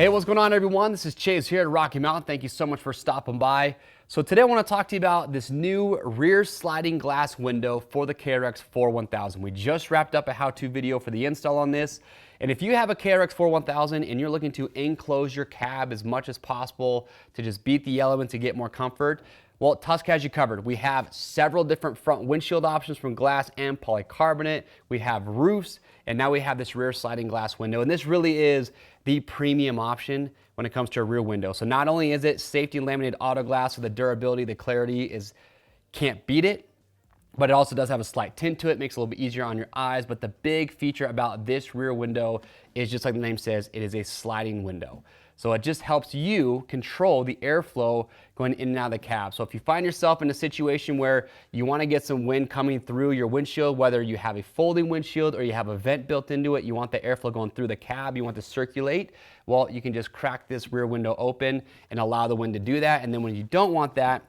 Hey, what's going on, everyone? This is Chase here at Rocky Mountain. Thank you so much for stopping by. So today I want to talk to you about this new rear sliding glass window for the KRX4 1000. We just wrapped up a how-to video for the install on this. And if you have a KRX4 1000 and you're looking to enclose your cab as much as possible to just beat the elements to get more comfort, well, Tusk has you covered. We have several different front windshield options from glass and polycarbonate. We have roofs, and now we have this rear sliding glass window. And this really is the premium option when it comes to a rear window. So not only is it safety laminated auto glass, so the durability, the clarity can't beat it, but it also does have a slight tint to it, makes it a little bit easier on your eyes. But the big feature about this rear window is, just like the name says, it is a sliding window. So it just helps you control the airflow going in and out of the cab. So if you find yourself in a situation where you want to get some wind coming through your windshield, whether you have a folding windshield or you have a vent built into it, you want the airflow going through the cab, you want to circulate, well, you can just crack this rear window open and allow the wind to do that. And then when you don't want that,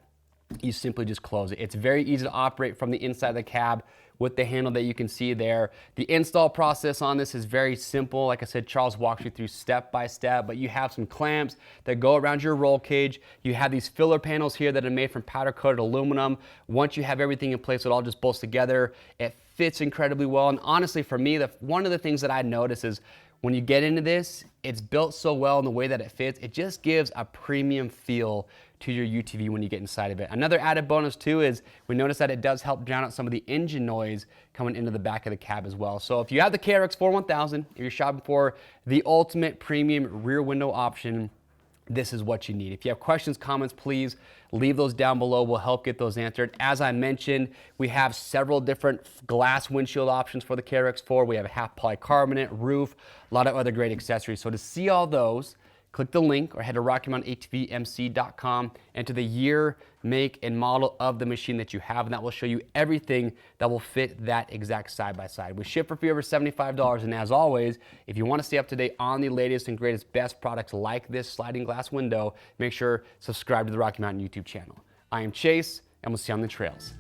you simply just close it. It's very easy to operate from the inside of the cab with the handle that you can see there. The install process on this is very simple. Like I said, Charles walks you through step by step, but you have some clamps that go around your roll cage. You have these filler panels here that are made from powder coated aluminum. Once you have everything in place, it all just bolts together. It fits incredibly well. And honestly, for me, one of the things that I notice is when you get into this, it's built so well in the way that it fits, it just gives a premium feel to your UTV when you get inside of it. Another added bonus too is we notice that it does help drown out some of the engine noise coming into the back of the cab as well. So if you have the KRX4 1000, if you're shopping for the ultimate premium rear window option, this is what you need. If you have questions, comments, please leave those down below. We'll help get those answered. As I mentioned, we have several different glass windshield options for the KRX4. We have a half polycarbonate, roof, a lot of other great accessories. So to see all those, click the link or head to RockyMountainATVMC.com, enter the year, make, and model of the machine that you have, and that will show you everything that will fit that exact side-by-side. We ship for free over $75, and as always, if you want to stay up to date on the latest and greatest best products like this sliding glass window, make sure subscribe to the Rocky Mountain YouTube channel. I am Chase, and we'll see you on the trails.